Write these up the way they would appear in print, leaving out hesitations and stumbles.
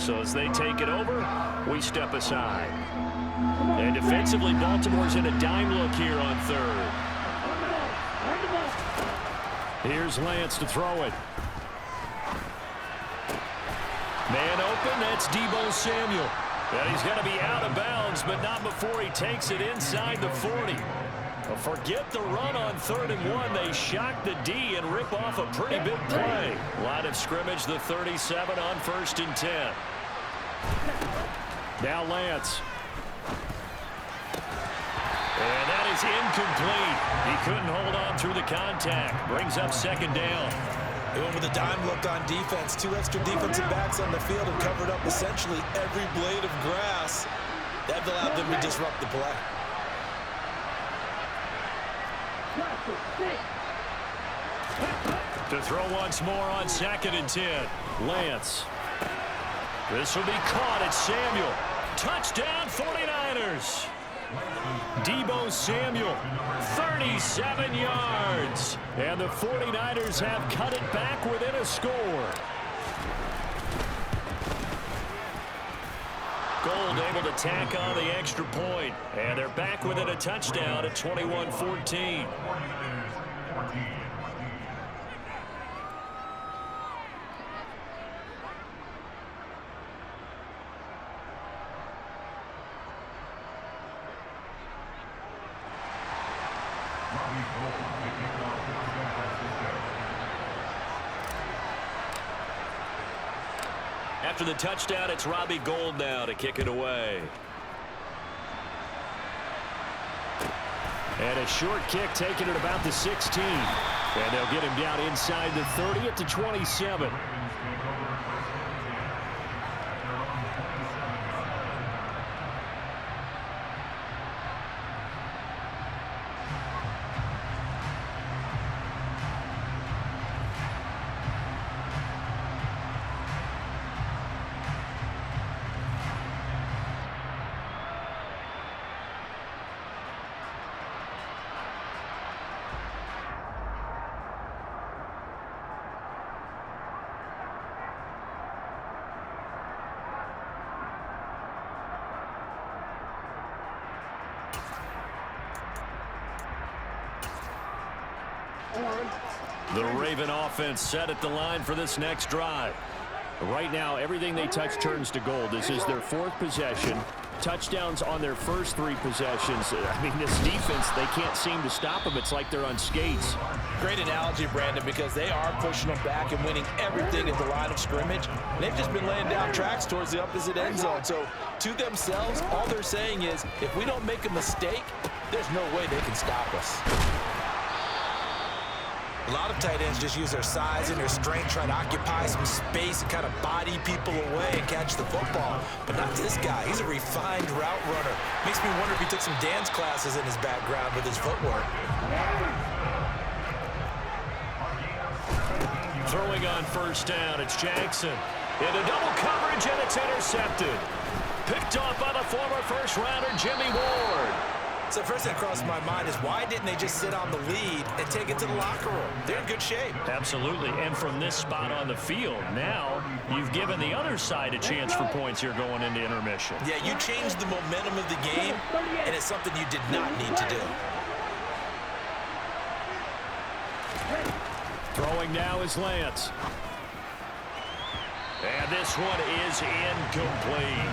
So as they take it over, we step aside. And defensively, Baltimore's in a dime look here on third. Here's Lance to throw it. Man open, that's Deebo Samuel. And he's going to be out of bounds, but not before he takes it inside the 40. Well, forget the run on 3rd and 1. They shock the D and rip off a pretty big play. Line of scrimmage, the 37 on 1st and 10. Now Lance. And that is incomplete. He couldn't hold on through the contact. Brings up 2nd down. They went with a dime look on defense. 2 extra defensive backs on the field and covered up essentially every blade of grass. That allowed them to disrupt the play. To throw once more on 2nd and 10. Lance. This will be caught at Samuel. Touchdown 49ers. Deebo Samuel, 37 yards. And the 49ers have cut it back within a score. Gold able to tack on the extra point. And they're back within a touchdown at 21-14. After the touchdown, it's Robbie Gould now to kick it away. And a short kick taken at about the 16. And they'll get him down inside the 30 at the 27. The Raven offense set at the line for this next drive. Right now, everything they touch turns to gold. This is their 4th possession. Touchdowns on their first 3 possessions. I mean, this defense, they can't seem to stop them. It's like they're on skates. Great analogy, Brandon, because they are pushing them back and winning everything at the line of scrimmage. And they've just been laying down tracks towards the opposite end zone. So, to themselves, all they're saying is, if we don't make a mistake, there's no way they can stop us. A lot of tight ends just use their size and their strength, try to occupy some space and kind of body people away and catch the football. But not this guy. He's a refined route runner. Makes me wonder if he took some dance classes in his background with his footwork. Throwing on 1st down, it's Jackson. Into double coverage, and it's intercepted. Picked off by the former first-rounder Jimmy Ward. So first thing that crossed my mind is why didn't they just sit on the lead and take it to the locker room? They're in good shape. Absolutely. And from this spot on the field, now you've given the other side a chance for points here going into intermission. Yeah, you changed the momentum of the game, and it's something you did not need to do. Throwing now is Lance. And this one is incomplete.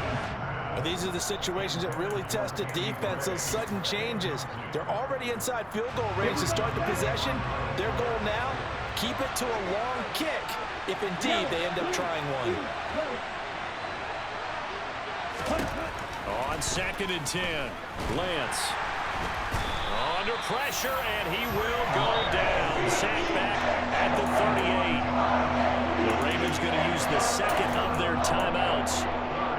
These are the situations that really test a defense, those sudden changes. They're already inside field goal range to start the possession. Their goal now, keep it to a long kick, if indeed they end up trying one. On 2nd and 10, Lance. Under pressure, and he will go down. Sacked back at the 38. The Ravens going to use the 2nd of their timeouts,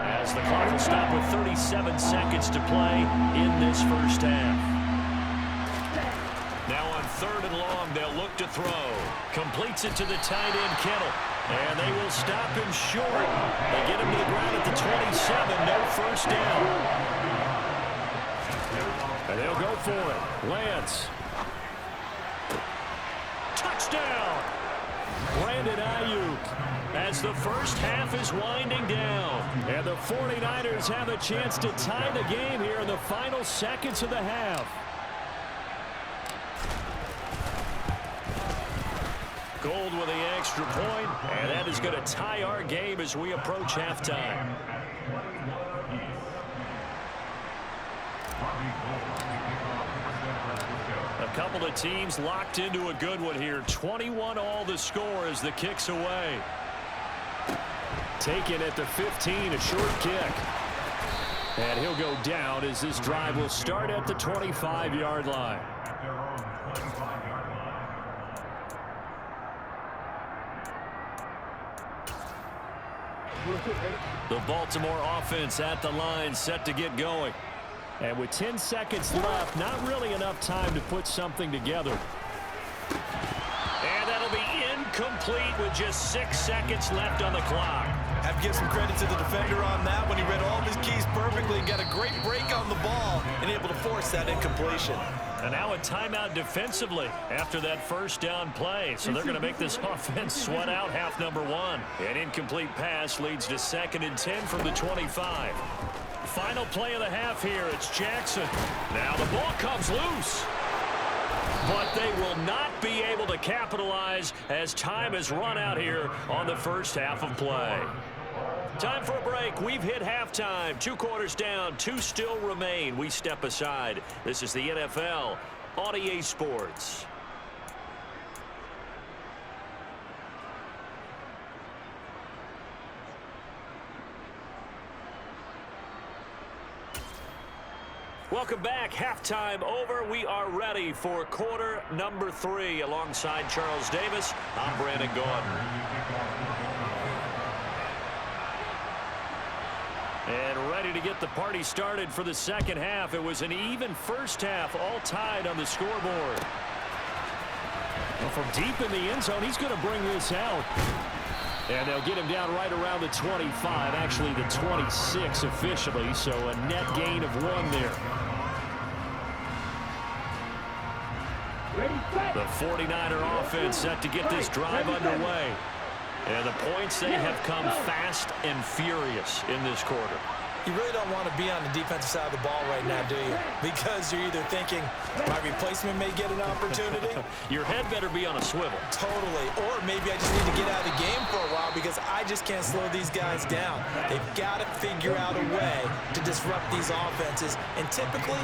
as the clock will stop with 37 seconds to play in this first half. Now on 3rd and long, they'll look to throw. Completes it to the tight end, Kittle. And they will stop him short. They get him to the ground at the 27. No first down. And they'll go for it. Lance. Touchdown. Brandon Brandon Ayuk, as the first half is winding down. And the 49ers have a chance to tie the game here in the final seconds of the half. Gold with the extra point, and that is going to tie our game as we approach halftime. A couple of teams locked into a good one here. 21 all the score as the kick's away. Taken at the 15, a short kick. And he'll go down as this drive will start at the 25-yard line. The Baltimore offense at the line, set to get going. And with 10 seconds left, not really enough time to put something together. And that'll be incomplete with just 6 seconds left on the clock. I have to give some credit to the defender on that when he read all of his keys perfectly and got a great break on the ball and able to force that incompletion. And now a timeout defensively after that first down play. So they're going to make this offense sweat out half number one. An incomplete pass leads to 2nd and 10 from the 25. Final play of the half here. It's Jackson. Now the ball comes loose. But they will not be able to capitalize as time has run out here on the first half of play. Time for a break. We've hit halftime. 2 quarters down. 2 still remain. We step aside. This is the NFL on EA Sports. Welcome back. Halftime over. We are ready for quarter number 3. Alongside Charles Davis, I'm Brandon Gordon. And ready to get the party started for the second half. It was an even first half, all tied on the scoreboard. Well, from deep in the end zone, he's going to bring this out. And they'll get him down right around the 25, actually the 26 officially, so a net gain of 1 there. The 49er offense set to get this drive underway. And the points, they have come fast and furious in this quarter. You really don't want to be on the defensive side of the ball right now, do you? Because you're either thinking, my replacement may get an opportunity. Your head better be on a swivel. Totally. Or maybe I just need to get out of the game for a while because I just can't slow these guys down. They've got to figure out a way to disrupt these offenses. And typically,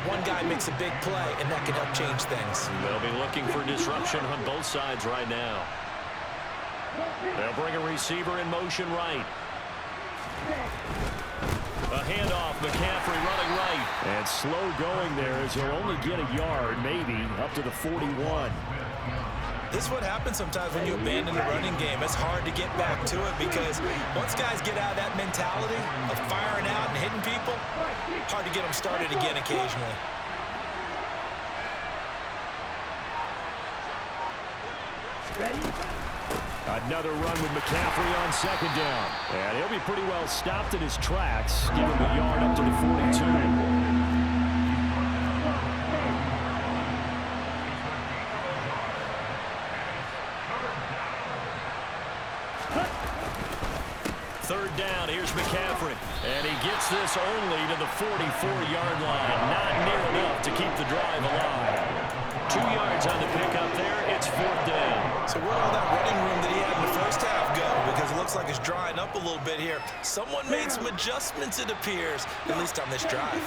one guy makes a big play, and that can help change things. They'll be looking for disruption on both sides right now. They'll bring a receiver in motion right. A handoff, McCaffrey running right. And slow going there as he'll only get a yard, maybe, up to the 41. This is what happens sometimes when you abandon the running game. It's hard to get back to it because once guys get out of that mentality of firing out and hitting people, hard to get them started again occasionally. Another run with McCaffrey on 2nd down. And he'll be pretty well stopped in his tracks. Give him a yard up to the 42. Third down, here's McCaffrey. And he gets this only to the 44-yard line. Not near enough to keep the drive alive. 2 yards on the pickup there. It's 4th down. So where all that running room that he had in the first half go? Because it looks like it's drying up a little bit here. Someone made some adjustments, it appears, at least on this drive.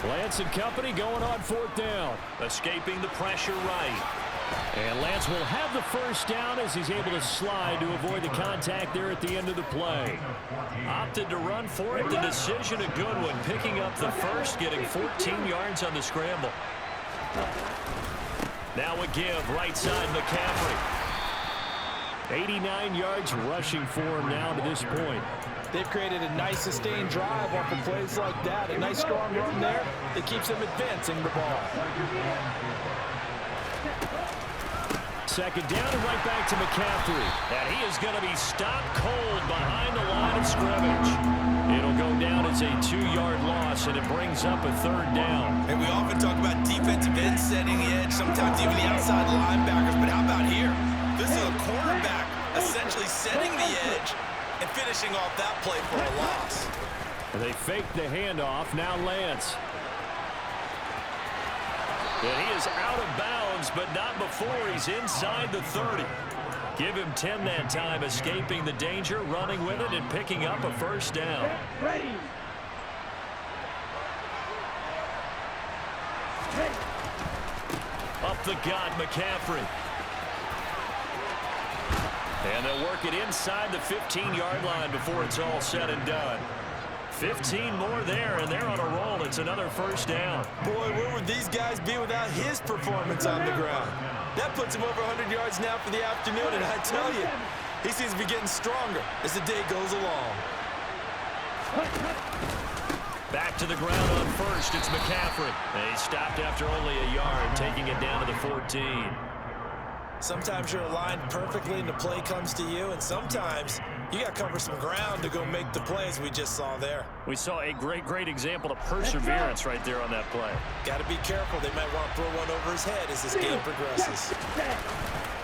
Lance and company going on 4th down. Escaping the pressure right. And Lance will have the first down as he's able to slide to avoid the contact there at the end of the play. Opted to run for it. The decision a good one. Picking up the first, getting 14 yards on the scramble. Now a give, right side McCaffrey. 89 yards rushing for him now to this point. They've created a nice sustained drive off of plays like that. A nice strong run there that keeps them advancing the ball. Second down and right back to McCaffrey. And he is going to be stopped cold behind the line of scrimmage. It'll go down as a 2-yard loss, and it brings up a third down. And we often talk about defensive ends setting the edge, sometimes even the outside linebackers. But how about here? This is a quarterback essentially setting the edge and finishing off that play for a loss. They fake the handoff. Now Lance. And he is out of bounds, but not before he's inside the 30. Give him 10 that time, escaping the danger, running with it, and picking up a first down. Ready. Up the gut, McCaffrey. And they'll work it inside the 15-yard line before it's all said and done. 15 more there, and they're on a roll. It's another first down. Boy, where would these guys be without his performance on the ground? That puts him over 100 yards now for the afternoon, and I tell you, he seems to be getting stronger as the day goes along. Back to the ground on first. It's McCaffrey. And he stopped after only a yard, taking it down to the 14. Sometimes you're aligned perfectly and the play comes to you, and sometimes you got to cover some ground to go make the plays we just saw there. We saw a great example of perseverance right there on that play. Got to be careful. They might want to throw one over his head as this game progresses.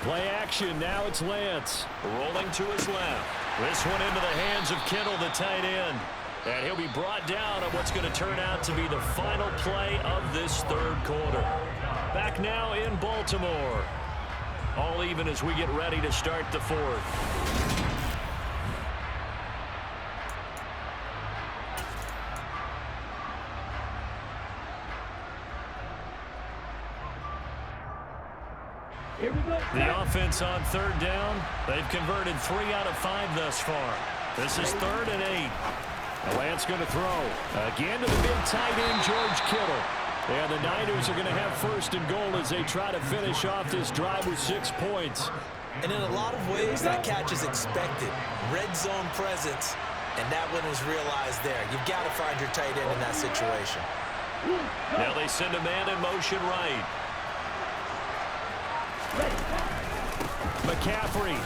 Play action. Now it's Lance. Rolling to his left. This one into the hands of Kittle, the tight end. And he'll be brought down on what's going to turn out to be the final play of this third quarter. Back now in Baltimore. All even as we get ready to start the fourth. Here we go. The offense on third down. They've converted 3 out of 5 thus far. This is 3rd and 8. Lance going to throw. Again to the big tight end, George Kittle. And the Niners are going to have 1st and goal as they try to finish off this drive with 6 points. And in a lot of ways, that catch is expected. Red zone presence, and that one was realized there. You've got to find your tight end in that situation. Now they send a man in motion right. McCaffrey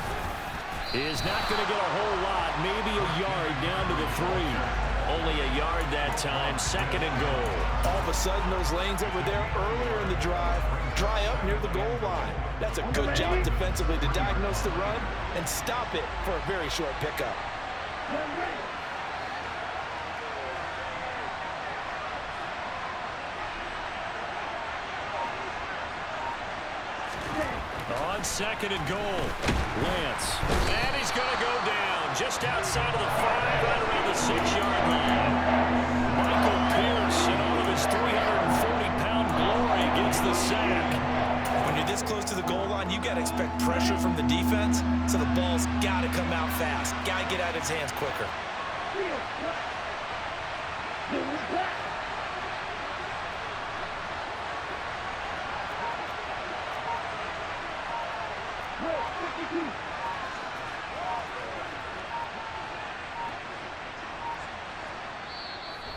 is not going to get a whole lot, maybe a yard down to the 3. Only a yard that time, 2nd and goal. All of a sudden, those lanes that were there earlier in the drive dry up near the goal line. That's a good job defensively to diagnose the run and stop it for a very short pickup. On 2nd and goal, Lance. And he's going to go down just outside of the 5, right around the 6-yard line. Michael Pierce and all of his 340-pound glory gets the sack. When you're this close to the goal line, you got to expect pressure from the defense, so the ball's got to come out fast. Got to get out of his hands quicker.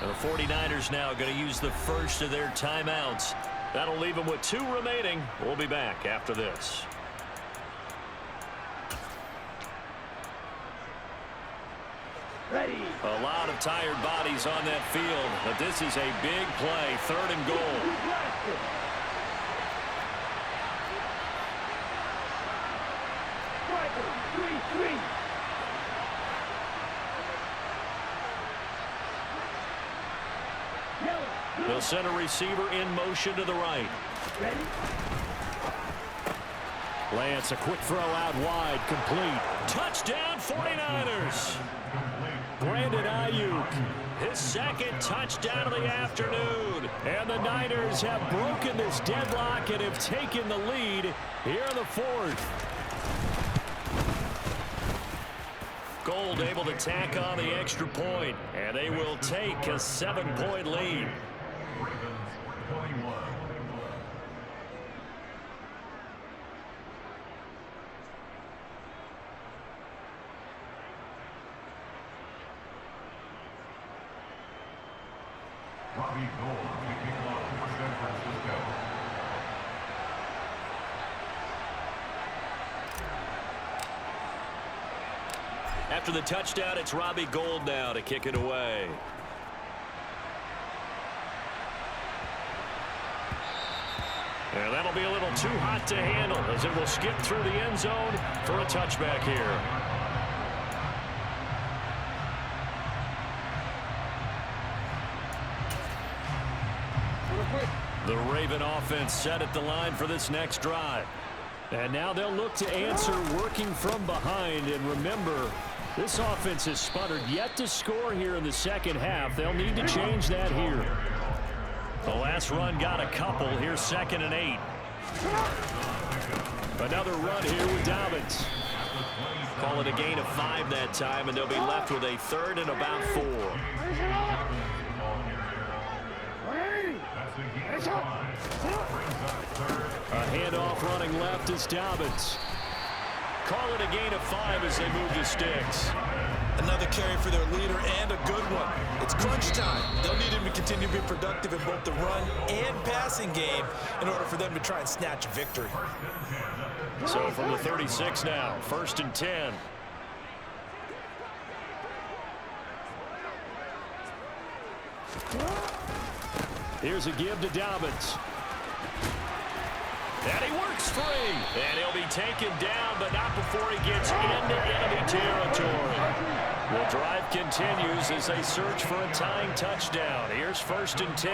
And the 49ers now going to use the first of their timeouts. That'll leave them with 2 remaining. We'll be back after this. Ready. A lot of tired bodies on that field, but this is a big play, 3rd and goal. They'll send a receiver in motion to the right. Ready. Lance, a quick throw out wide, complete. Touchdown, 49ers. Brandon Ayuk, his 2nd touchdown of the afternoon. And the Niners have broken this deadlock and have taken the lead here in the 4th. Gold able to tack on the extra point, and they will take a 7-point lead. After the touchdown, it's Robbie Gould now to kick it away. And that'll be a little too hot to handle as it will skip through the end zone for a touchback here. The Raven offense set at the line for this next drive. And now they'll look to answer working from behind. And remember, this offense has sputtered yet to score here in the second half. They'll need to change that here. The last run got a couple. Here's 2nd and 8. Another run here with Dobbins. Call it a gain of 5 that time, and they'll be left with a 3rd and about 4. A handoff running left is Dobbins. Call it a gain of 5 as they move the sticks. Another carry for their leader and a good one. It's crunch time. They'll need him to continue to be productive in both the run and passing game in order for them to try and snatch a victory. So from the 36 now, 1st and 10. Here's a give to Dobbins. And he works free. And he'll be taken down, but not before he gets into enemy territory. The drive continues as they search for a tying touchdown. Here's 1st and 10.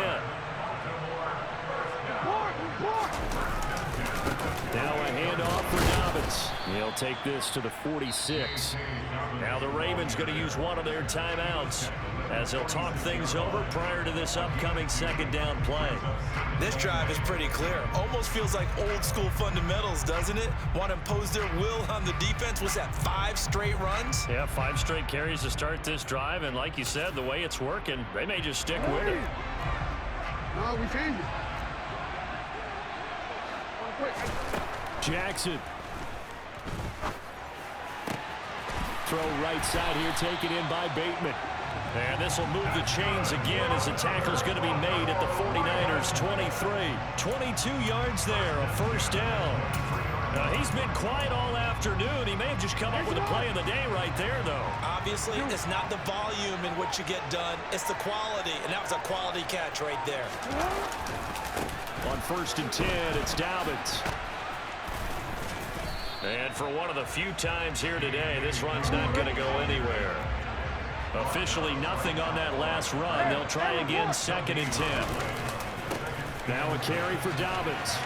Now a handoff for Dobbins. He'll take this to the 46. Now the Ravens going to use one of their timeouts as they'll talk things over prior to this upcoming 2nd down play. This drive is pretty clear. Almost feels like old school fundamentals, doesn't it? Want to impose their will on the defense. Was that 5 straight runs? Yeah, 5 straight carries to start this drive, and like you said, the way it's working, they may just stick with it. No, we changed it. Jackson. Throw right side here, taken in by Bateman. And this will move the chains again as the tackle's going to be made at the 49ers 23. 22 yards there, a 1st down. He's been quiet all afternoon. He may have just come up with a play of the day right there, though. Obviously, it's not the volume in which you get done. It's the quality, and that was a quality catch right there. On 1st and 10, it's Dobbins. And for one of the few times here today, this run's not going to go anywhere. Officially nothing on that last run. They'll try again 2nd and 10. Now a carry for Dobbins.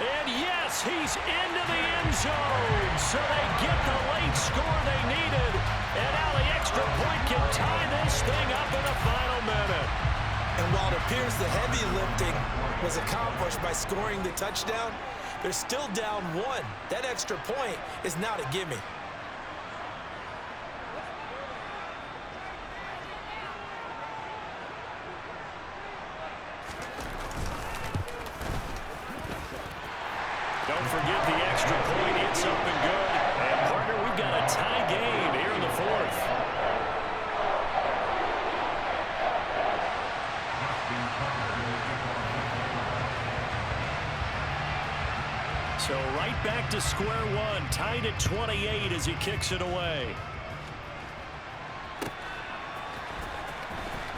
And yes, he's into the end zone. So they get the late score they needed. And now the extra point can tie this thing up in the final minute. And while it appears the heavy lifting was accomplished by scoring the touchdown, they're still down 1. That extra point is not a gimme. Don't forget the extra point. It's up and good. And, partner, we've got a tie game here in the 4th. So right back to square one, tied at 28 as he kicks it away.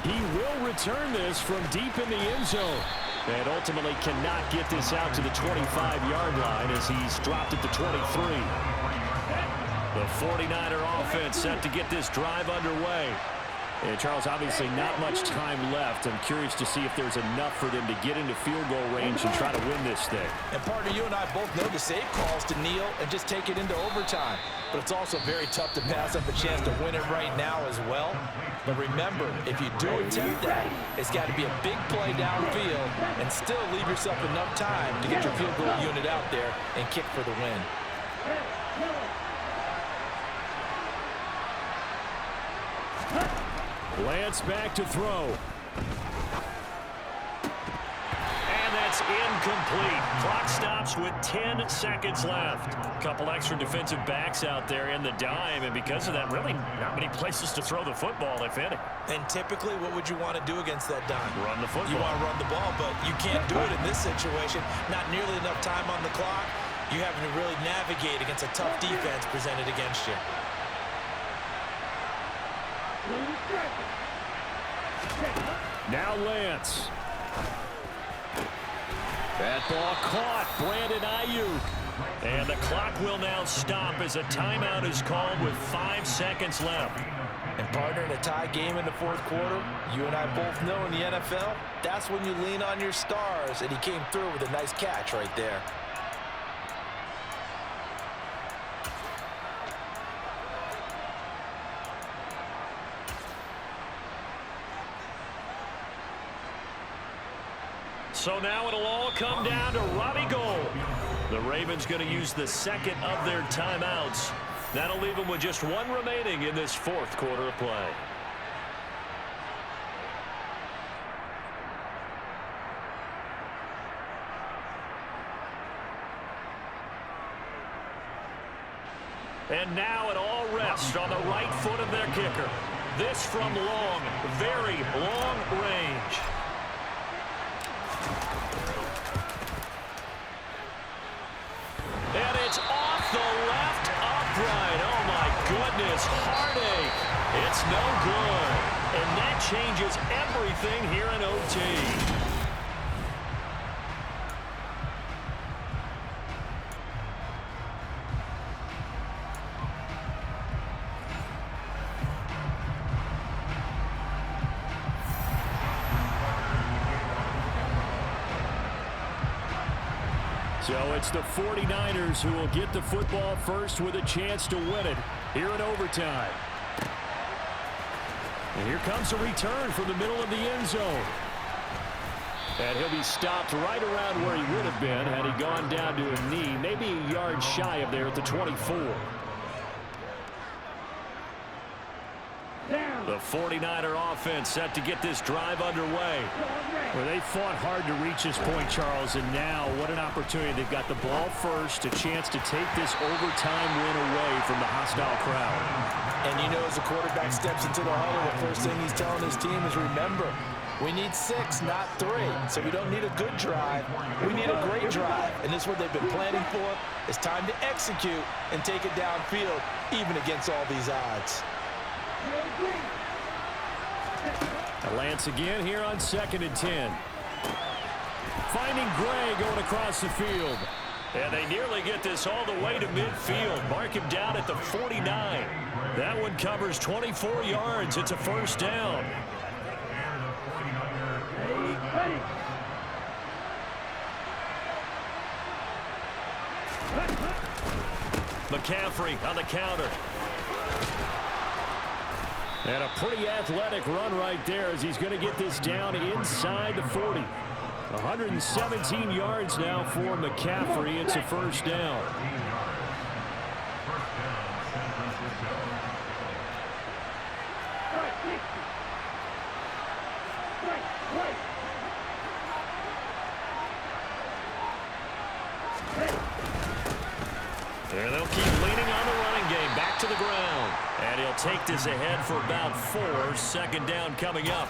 He will return this from deep in the end zone. And ultimately cannot get this out to the 25-yard line as he's dropped at the 23. The 49er offense set to get this drive underway. And Charles, obviously not much time left. I'm curious to see if there's enough for them to get into field goal range and try to win this thing. And partner, you and I both know the safe calls to kneel and just take it into overtime. But it's also very tough to pass up a chance to win it right now as well. But remember, if you do attempt that, it's got to be a big play downfield and still leave yourself enough time to get your field goal unit out there and kick for the win. Lance back to throw. And that's incomplete. Clock stops with 10 seconds left. A couple extra defensive backs out there in the dime, and because of that, really not many places to throw the football, if any. And typically, what would you want to do against that dime? Run the football. You want to run the ball, but you can't do it in this situation. Not nearly enough time on the clock. you having to really navigate against a tough defense presented against you. Now Lance. That ball caught. Brandon Ayuk. And the clock will now stop as a timeout is called with 5 seconds left. And partner, in a tie game in the fourth quarter, you and I both know in the NFL, that's when you lean on your stars, and he came through with a nice catch right there. So now it'll all come down to Robbie Gould. The Ravens going to use the second of their timeouts. That'll leave them with just one remaining in this fourth quarter of play. And now it all rests on the right foot of their kicker. This from long, very long range. And it's off the left upright. Oh, my goodness. Heartache. It's no good. And that changes everything here in OT. So it's the 49ers who will get the football first with a chance to win it here in overtime. And here comes a return from the middle of the end zone. And he'll be stopped right around where he would have been had he gone down to a knee, maybe a yard shy of there at the 24. The 49er offense set to get this drive underway. Well, they fought hard to reach this point, Charles, and now what an opportunity. They've got the ball first, a chance to take this overtime win away from the hostile crowd. And you know, as the quarterback steps into the huddle, the first thing he's telling his team is, remember, we need 6, not 3. So we don't need a good drive. We need a great drive. And this is what they've been planning for. It's time to execute and take it downfield, even against all these odds. Lance again here on 2nd and 10. Finding Gray going across the field. And they nearly get this all the way to midfield. Mark him down at the 49. That one covers 24 yards. It's a first down. McCaffrey on the counter. And a pretty athletic run right there as he's going to get this down inside the 40. 117 yards now for McCaffrey. It's a first down. There they'll keep leaning on the running game. Back to the ground. And he'll take this ahead for about 4. Second down coming up.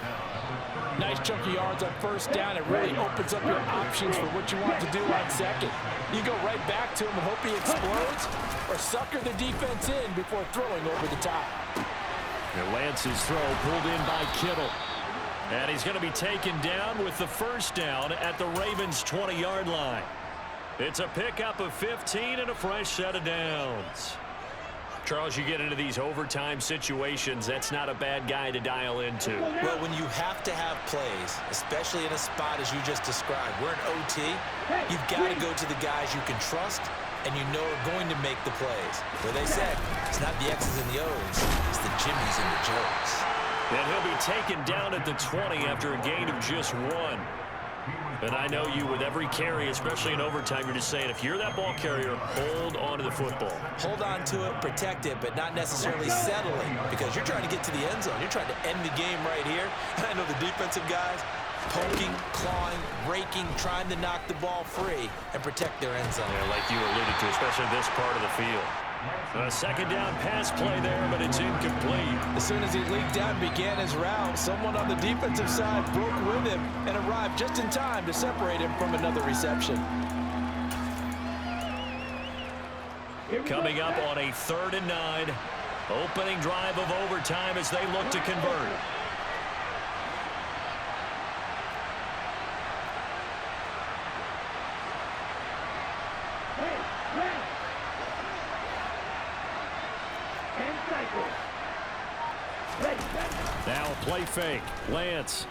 Nice chunk of yards on first down. It really opens up your options for what you want to do on second. You go right back to him and hope he explodes, or sucker the defense in before throwing over the top. And Lance's throw pulled in by Kittle. And he's going to be taken down with the first down at the Ravens' 20-yard line. It's a pickup of 15 and a fresh set of downs. Charles, you get into these overtime situations, that's not a bad guy to dial into. Well, when you have to have plays, especially in a spot as you just described, we're in OT, you've got to go to the guys you can trust and you know are going to make the plays. Where they said, it's not the X's and the O's, it's the Jimmies and the Joes. And he'll be taken down at the 20 after a gain of just 1. And I know you, with every carry, especially in overtime, you're just saying, if you're that ball carrier, hold on to the football. Hold on to it, protect it, but not necessarily settling, because you're trying to get to the end zone. You're trying to end the game right here. And I know the defensive guys poking, clawing, raking, trying to knock the ball free and protect their end zone. Yeah, like you alluded to, especially this part of the field. A second down pass play there, but it's incomplete. As soon as he leaked out and began his route, someone on the defensive side broke with him and arrived just in time to separate him from another reception. Coming up on a 3rd and 9. Opening drive of overtime as they look to convert. Now a play fake. Lance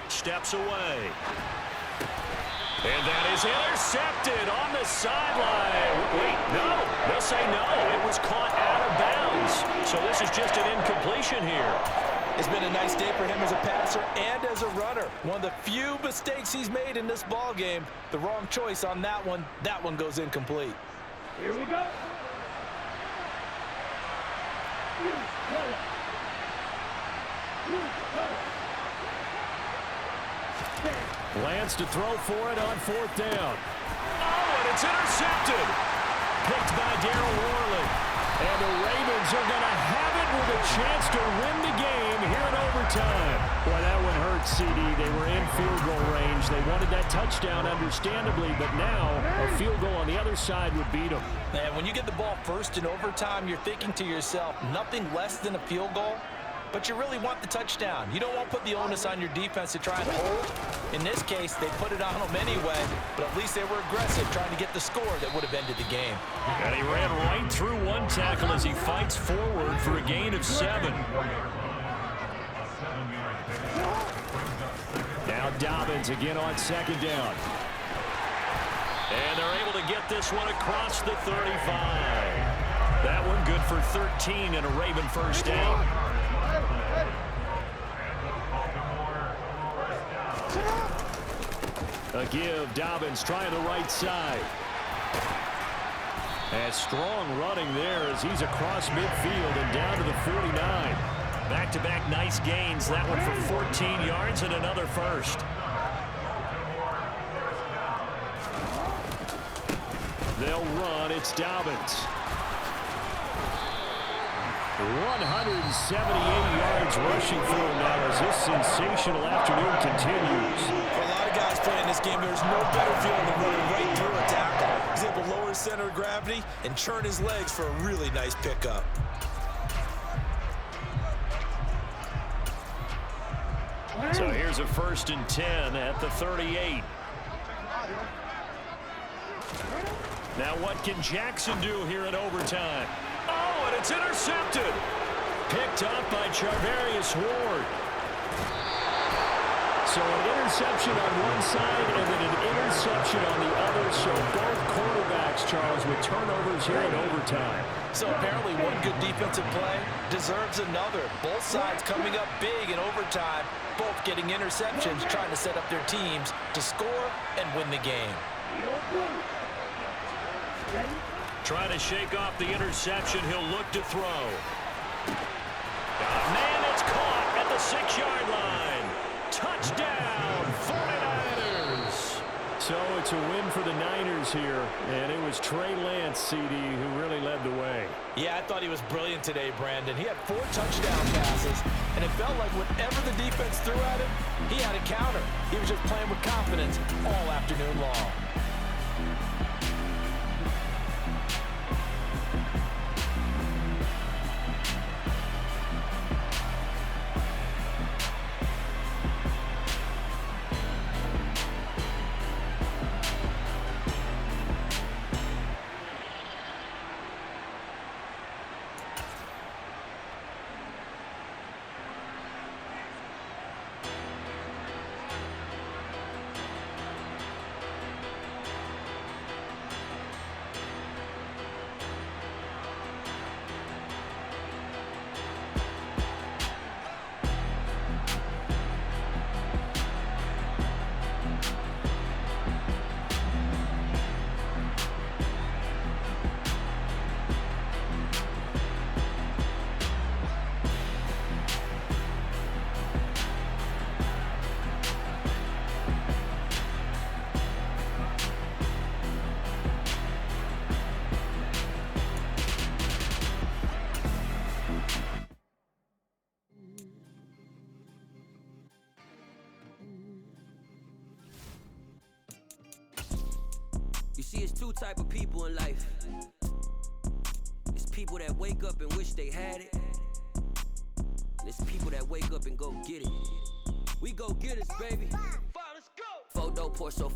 steps away. And that is intercepted on the sideline. Wait, no. They'll say no. It was caught out of bounds. So this is just an incompletion here. It's been a nice day for him as a passer and as a runner. One of the few mistakes he's made in this ball game. The wrong choice on that one. That one goes incomplete. Here we go. Lance to throw for it on 4th down. Oh, and it's intercepted. Picked by Darryl Worley. And the Ravens are going to have it with a chance to win the game here in overtime. Boy, that one hurt, CD. They were in field goal range. They wanted that touchdown, understandably, but now a field goal on the other side would beat them. And when you get the ball first in overtime, you're thinking to yourself, nothing less than a field goal. But you really want the touchdown. You don't want to put the onus on your defense to try and hold. In this case, they put it on them anyway, but at least they were aggressive, trying to get the score that would have ended the game. And he ran right through one tackle as he fights forward for a gain of 7. Now Dobbins again on 2nd down. And they're able to get this one across the 35. That one good for 13 and a Raven 1st down. A give, Dobbins trying the right side. And strong running there as he's across midfield and down to the 49. Back-to-back nice gains. That one for 14 yards and another first. They'll run. It's Dobbins. 178 yards rushing for him now as this sensational afternoon continues. For a lot of guys playing this game, there's no better feeling than running right through a tackle. He's able to lower his center of gravity and churn his legs for a really nice pickup. So here's a 1st and 10 at the 38. Now what can Jackson do here in overtime? Oh, and it's intercepted. Picked up by Charvarius Ward. So an interception on one side and then an interception on the other. So both quarterbacks, Charles, with turnovers here in overtime. So apparently one good defensive play deserves another. Both sides coming up big in overtime, both getting interceptions, trying to set up their teams to score and win the game. Trying to shake off the interception. He'll look to throw. Man, it's caught at the 6-yard line. Touchdown, 49ers. So it's a win for the Niners here, and it was Trey Lance, CD, who really led the way. Yeah, I thought he was brilliant today, Brandon. He had 4 touchdown passes, and it felt like whatever the defense threw at him, he had a counter. He was just playing with confidence all afternoon long. You see, it's 2 type of people in life. people that wake up and wish they had it. And it's people that wake up and go get it. We go get it, baby. Let's go. Photo pour so